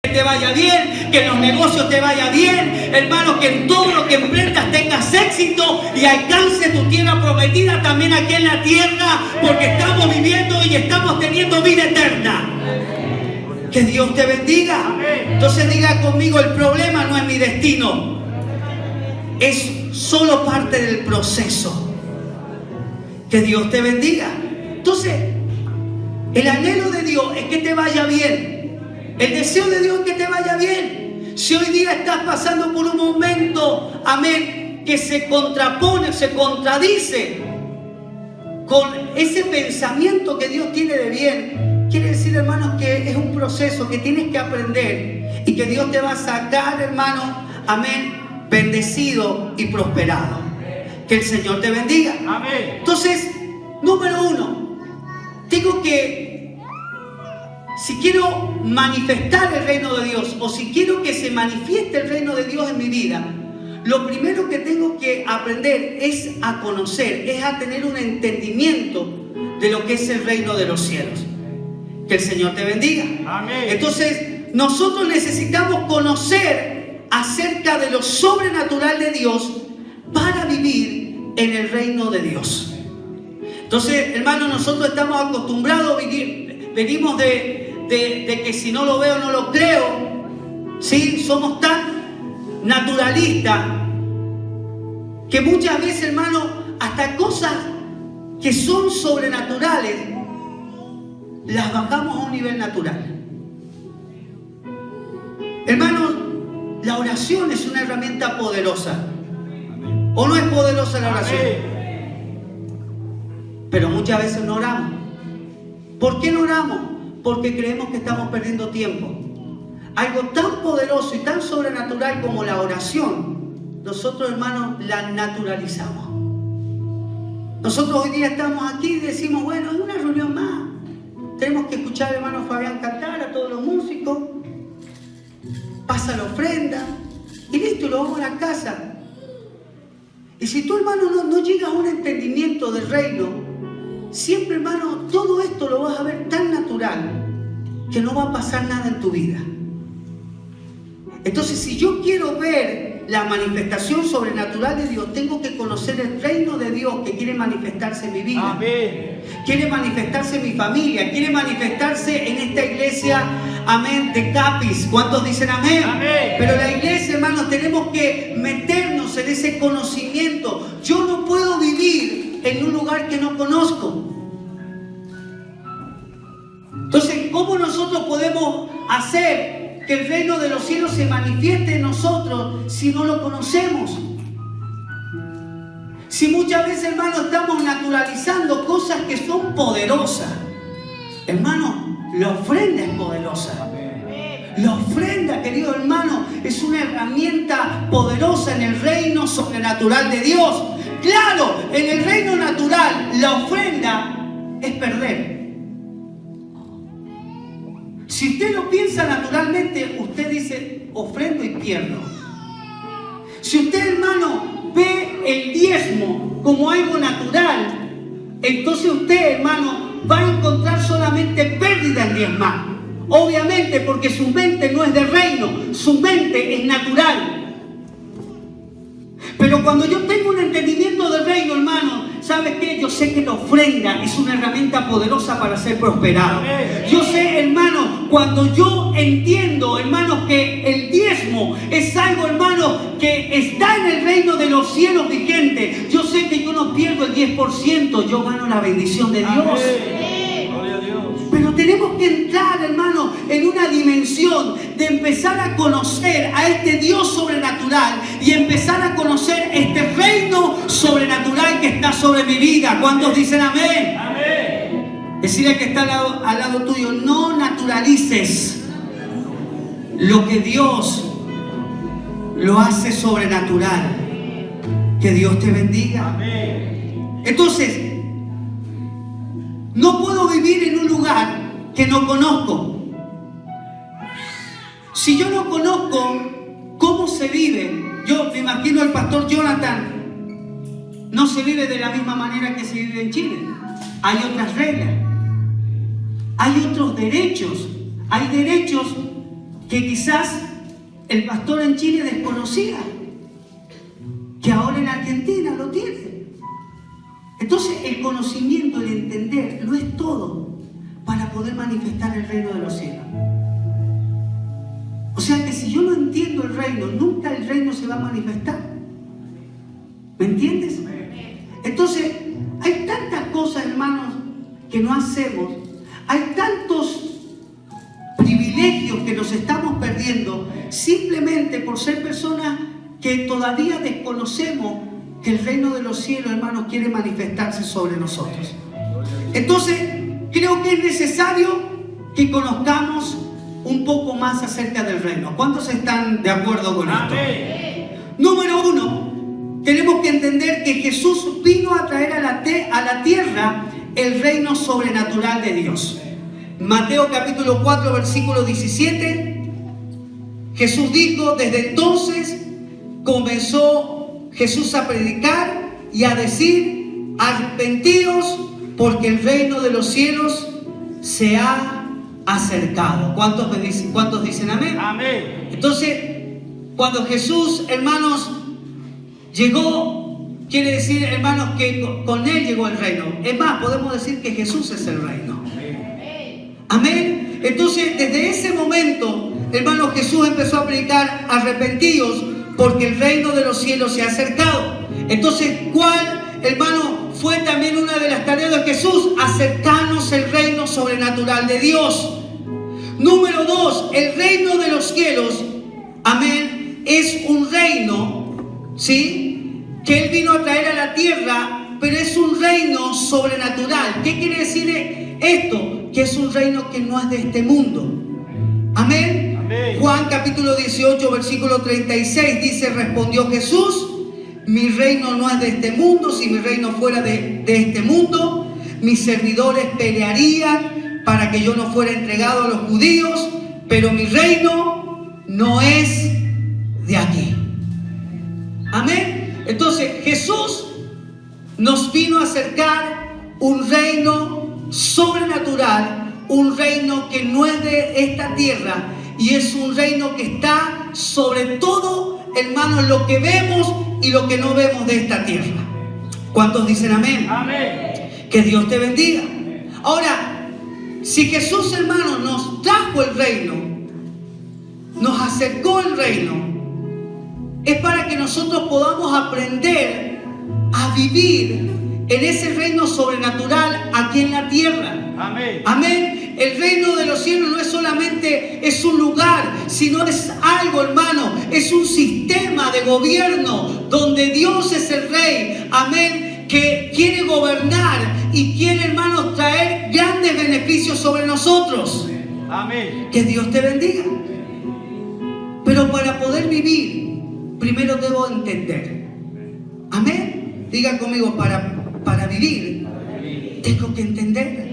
te vaya bien, que en los negocios te vaya bien, hermano, que en todo lo que emprendas tengas éxito y alcance tu tierra prometida también aquí en la tierra, porque estamos viviendo y estamos teniendo vida eterna. Que Dios te bendiga. Entonces diga conmigo, el problema no es mi destino, es solo parte del proceso. Que Dios te bendiga. Entonces, el anhelo de Dios es que te vaya bien. El deseo de Dios es que te vaya bien. Si hoy día estás pasando por un momento, amén, que se contrapone, se contradice con ese pensamiento que Dios tiene de bien, quiere decir, hermanos, que es un proceso que tienes que aprender y que Dios te va a sacar, hermano, amén, bendecido y prosperado. Que el Señor te bendiga. Amén. Entonces, número uno, tengo que, si quiero manifestar el reino de Dios o si quiero que se manifieste el reino de Dios en mi vida, lo primero que tengo que aprender es a conocer, es a tener un entendimiento de lo que es el reino de los cielos. Que el Señor te bendiga. Amén. Entonces, nosotros necesitamos conocer acerca de lo sobrenatural de Dios para vivir en el reino de Dios. Entonces, hermanos, nosotros estamos acostumbrados a vivir, venimos de que si no lo veo, no lo creo. ¿Sí? Somos tan naturalistas que muchas veces, hermanos, hasta cosas que son sobrenaturales las bajamos a un nivel natural. Hermanos, la oración es una herramienta poderosa. ¿O no es poderosa la oración? Pero muchas veces no oramos. ¿Por qué no oramos? Porque creemos que estamos perdiendo tiempo. Algo tan poderoso y tan sobrenatural como la oración, nosotros, hermanos, la naturalizamos. Nosotros hoy día estamos aquí y decimos, bueno, es una reunión más. Tenemos que escuchar al hermano Fabián cantar, a todos los músicos. Pasa la ofrenda y listo, lo vamos a la casa. Y si tú, hermano, no llegas a un entendimiento del reino, siempre, hermano, todo esto lo vas a ver tan natural que no va a pasar nada en tu vida. Entonces, si yo quiero ver la manifestación sobrenatural de Dios, tengo que conocer el reino de Dios que quiere manifestarse en mi vida. Amén. Quiere manifestarse en mi familia, quiere manifestarse en esta iglesia, amén, de Capis. ¿Cuántos dicen amén? Amén. Pero la iglesia, hermanos, tenemos que meternos en ese conocimiento. Yo no puedo vivir en un lugar que no conozco. Entonces, ¿cómo nosotros podemos hacer que el reino de los cielos se manifieste en nosotros si no lo conocemos? Si muchas veces, hermanos, estamos naturalizando cosas que son poderosas. Hermano, la ofrenda es poderosa. La ofrenda, querido hermano, es una herramienta poderosa en el reino sobrenatural de Dios. Claro, en el reino natural, la ofrenda es perder. Si usted lo piensa naturalmente, usted dice, ofrendo y pierdo. Si usted, hermano, ve el diezmo como algo natural, entonces usted, hermano, va a encontrar solamente pérdida en diezmar. Obviamente, porque su mente no es de reino, su mente es natural. Pero cuando yo tengo un entendimiento del reino, hermano, ¿sabes qué? Yo sé que la ofrenda es una herramienta poderosa para ser prosperado. Yo sé, hermano, cuando yo entiendo, hermano, que el diezmo es algo, hermano, que está en el reino de los cielos vigente. Yo sé que yo no pierdo el 10%, yo gano la bendición de Dios. Pero tenemos que entrar, hermano, en una dimensión de empezar a conocer a este Dios sobrenatural y empezar a conocer este reino sobrenatural que está sobre mi vida. ¿Cuántos dicen amén? Amén. Decirle que está al lado tuyo, no naturalices lo que Dios lo hace sobrenatural. Que Dios te bendiga. Amén. Entonces, no puedo vivir en un lugar que no conozco. Si yo no conozco cómo se vive, yo me imagino al pastor Jonathan, no se vive de la misma manera que se vive en Chile. Hay otras reglas, hay otros derechos, hay derechos que quizás el pastor en Chile desconocía, que ahora en Argentina lo tiene. Entonces el conocimiento, el entender, lo es todo para poder manifestar el reino de los cielos. O sea que si yo no entiendo el reino, nunca el reino se va a manifestar. ¿Me entiendes? Entonces hay tantas cosas, hermanos, que no hacemos. Hay tantos privilegios que nos estamos perdiendo simplemente por ser personas que todavía desconocemos que el reino de los cielos, hermanos, quiere manifestarse sobre nosotros. Entonces, creo que es necesario que conozcamos un poco más acerca del reino. ¿Cuántos están de acuerdo con esto? Número 1, tenemos que entender que Jesús vino a traer a la tierra el reino sobrenatural de Dios. Mateo capítulo 4, versículo 17, Jesús dijo: desde entonces comenzó Jesús a predicar y a decir: arrepentíos, porque el reino de los cielos se ha acercado. ¿Cuántos dicen amén? Amén. Entonces, cuando Jesús, hermanos, llegó, quiere decir, hermanos, que con Él llegó el reino. Es más, podemos decir que Jesús es el reino. Amén. Entonces, desde ese momento, hermanos, Jesús empezó a predicar: arrepentíos, porque el reino de los cielos se ha acercado. Entonces, ¿cuál, hermano, fue también una de las tareas de Jesús? Acercarnos el reino sobrenatural de Dios. Número 2, el reino de los cielos, amén, es un reino, ¿sí?, que Él vino a traer a la tierra, pero es un reino sobrenatural. ¿Qué quiere decir esto? Que es un reino que no es de este mundo. Amén. Amén. Juan capítulo 18, versículo 36 dice: respondió Jesús: mi reino no es de este mundo. Si mi reino fuera de este mundo, mis servidores pelearían para que yo no fuera entregado a los judíos, pero mi reino no es de aquí. Amén. Entonces Jesús nos vino a acercar un reino sobrenatural, un reino que no es de esta tierra, y es un reino que está sobre todo, hermanos, lo que vemos y lo que no vemos de esta tierra. ¿Cuántos dicen amén? Amén. Que Dios te bendiga. Ahora, si Jesús, hermanos, nos trajo el reino, nos acercó el reino, es para que nosotros podamos aprender a vivir en ese reino sobrenatural aquí en la tierra. Amén. Amén. El reino de los cielos no es solamente un lugar, sino es algo, hermano, es un sistema de gobierno donde Dios es el rey. Amén. Que quiere gobernar y quiere, hermanos, traer grandes beneficios sobre nosotros. Amén. Que Dios te bendiga. Pero para poder vivir, primero debo entender. Amén. Diga conmigo: para vivir, tengo que entender.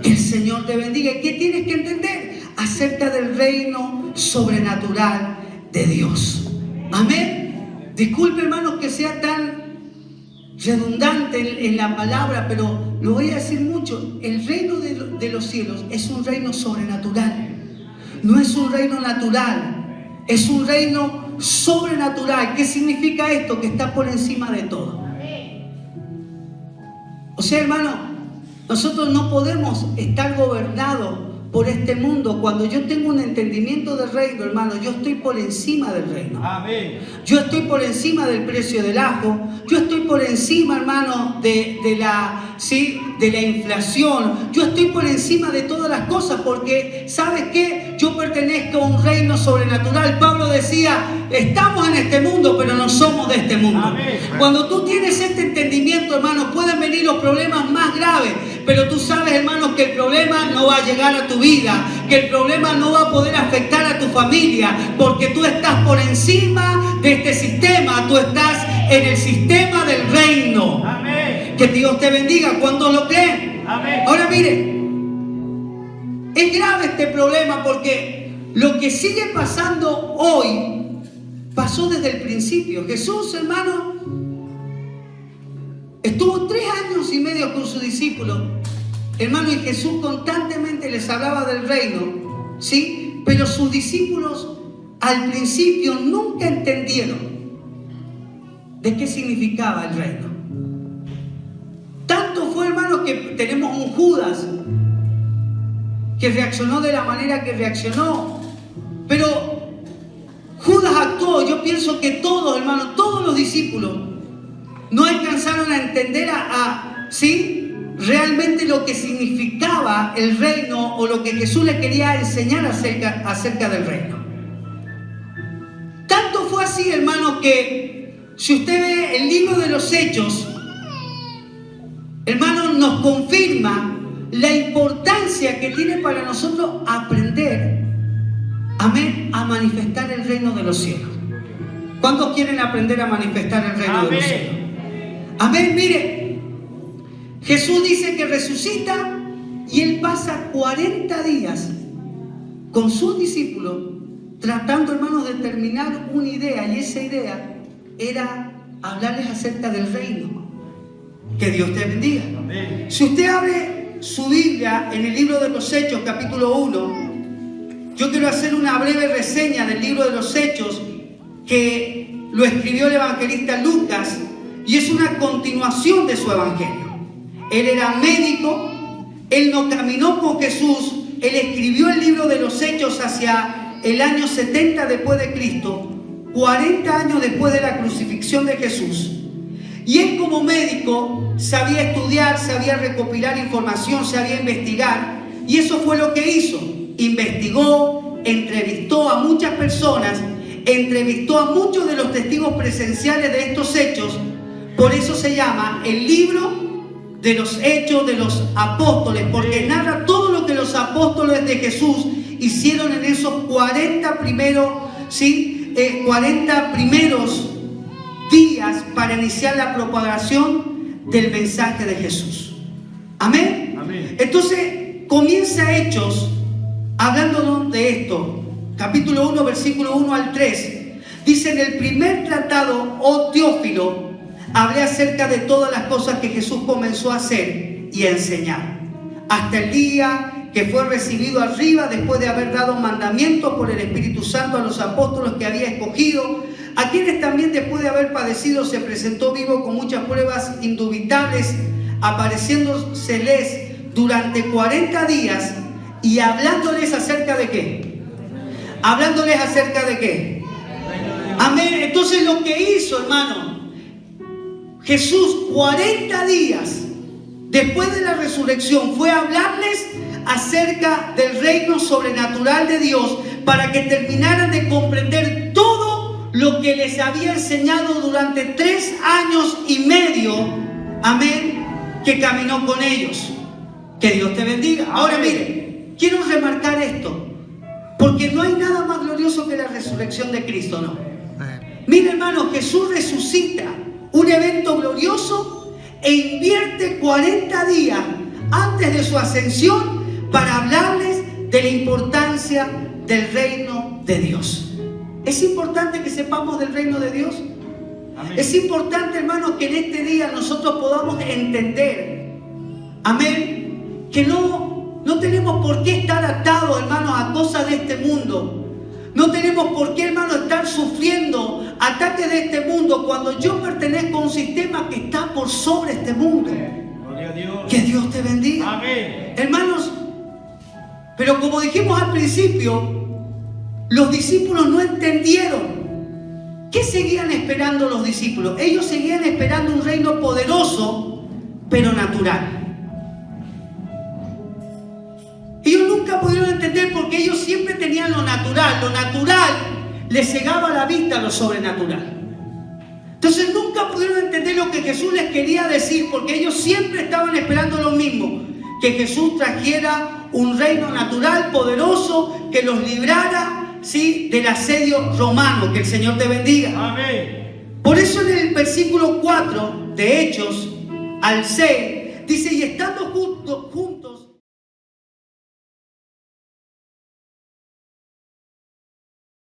Que el Señor te bendiga. ¿Y qué tienes que entender? Acerca del reino sobrenatural de Dios. Amén. Disculpe, hermanos, que sea tan redundante en la palabra, pero lo voy a decir mucho. El reino de los cielos es un reino sobrenatural. No es un reino natural. Es un reino sobrenatural. ¿Qué significa esto? Que está por encima de todo. O sea, hermano, nosotros no podemos estar gobernados por este mundo. Cuando yo tengo un entendimiento del reino, hermano, yo estoy por encima del reino. Amén. Yo estoy por encima del precio del ajo. Yo estoy por encima, hermano, de la inflación. Yo estoy por encima de todas las cosas, porque, ¿sabes qué? Yo pertenezco a un reino sobrenatural. Pablo decía: estamos en este mundo, pero no somos de este mundo. Amén. Cuando tú tienes este entendimiento, hermano, pueden venir los problemas más graves, pero tú sabes, hermano, que el problema no va a llegar a tu vida, que el problema no va a poder afectar a tu familia, porque tú estás por encima de este sistema. Tú estás en el sistema del reino. Amén. Que Dios te bendiga. ¿Cuántos lo creen? Amén. Ahora mire, es grave este problema, porque lo que sigue pasando hoy pasó desde el principio. Jesús, hermano, estuvo 3 años y medio con sus discípulos, hermano, y Jesús constantemente les hablaba del reino, ¿sí? Pero Pero sus discípulos al principio nunca entendieron de qué significaba el reino. Tanto fue, hermanos, que tenemos un Judas que reaccionó de la manera que reaccionó. Pero Judas actuó. Yo pienso que todos, hermanos, todos los discípulos no alcanzaron a entender ¿sí? realmente lo que significaba el reino o lo que Jesús le quería enseñar acerca del reino. Tanto fue así, hermanos, que si usted ve el libro de los Hechos, hermanos, nos confirma la importancia que tiene para nosotros aprender, amén, a manifestar el reino de los cielos. ¿Cuántos quieren aprender a manifestar el reino de los cielos? Amén. Mire, Jesús dice que resucita y Él pasa 40 días con sus discípulos tratando, hermanos, de terminar una idea, y esa idea era hablarles acerca del reino. Que Dios te bendiga. Amén. Si usted abre su Biblia en el libro de los Hechos, capítulo 1, yo quiero hacer una breve reseña del libro de los Hechos que lo escribió el evangelista Lucas, y es una continuación de su evangelio. Él era médico, él no caminó con Jesús, él escribió el libro de los Hechos hacia el año 70 después de Cristo, 40 años después de la crucifixión de Jesús. Y él, como médico, sabía estudiar, sabía recopilar información, sabía investigar, y eso fue lo que hizo. Investigó, entrevistó a muchas personas, entrevistó a muchos de los testigos presenciales de estos hechos. Por eso se llama el libro de los Hechos de los Apóstoles, porque narra todo lo que los apóstoles de Jesús hicieron en esos 40 primeros días para iniciar la propagación del mensaje de Jesús. Amén. Amén. Entonces comienza Hechos hablándonos de esto. Capítulo 1, versículo 1 al 3. Dice: en el primer tratado, oh Teófilo, hablé acerca de todas las cosas que Jesús comenzó a hacer y a enseñar, hasta el día que fue recibido arriba, después de haber dado mandamientos por el Espíritu Santo a los apóstoles que había escogido, a quienes también después de haber padecido se presentó vivo con muchas pruebas indubitables, apareciéndoseles durante 40 días y hablándoles acerca de ¿qué? Hablándoles acerca de ¿qué? Amén. Entonces lo que hizo, hermano, Jesús 40 días después de la resurrección fue hablarles acerca del reino sobrenatural de Dios, para que terminaran de comprender todo lo que les había enseñado durante 3 años y medio, amén, que caminó con ellos. Que Dios te bendiga. Ahora mire, quiero remarcar esto, porque no hay nada más glorioso que la resurrección de Cristo, ¿no? Mire, hermano, Jesús resucita, un evento glorioso, e invierte 40 días antes de su ascensión para hablarles de la importancia del reino de Dios. Es importante que sepamos del reino de Dios. Amén. Es importante, hermanos, que en este día nosotros podamos entender, amén, que no tenemos por qué estar atados, hermanos, a cosas de este mundo. No tenemos por qué, hermanos, estar sufriendo ataques de este mundo cuando yo pertenezco a un sistema que está por sobre este mundo. Gloria a Dios. Que Dios te bendiga. Amén. Hermanos, pero como dijimos al principio, los discípulos no entendieron. ¿Qué seguían esperando los discípulos? Ellos seguían esperando un reino poderoso, pero natural. Ellos nunca pudieron entender, porque ellos siempre tenían lo natural. Lo natural les cegaba la vista a lo sobrenatural. Entonces nunca pudieron entender lo que Jesús les quería decir, porque ellos siempre estaban esperando lo mismo: que Jesús trajera un reino natural, poderoso, que los librara, ¿sí?, del asedio romano. Que el Señor te bendiga. Amén. Por eso en el versículo 4 de Hechos al 6 dice: y estando juntos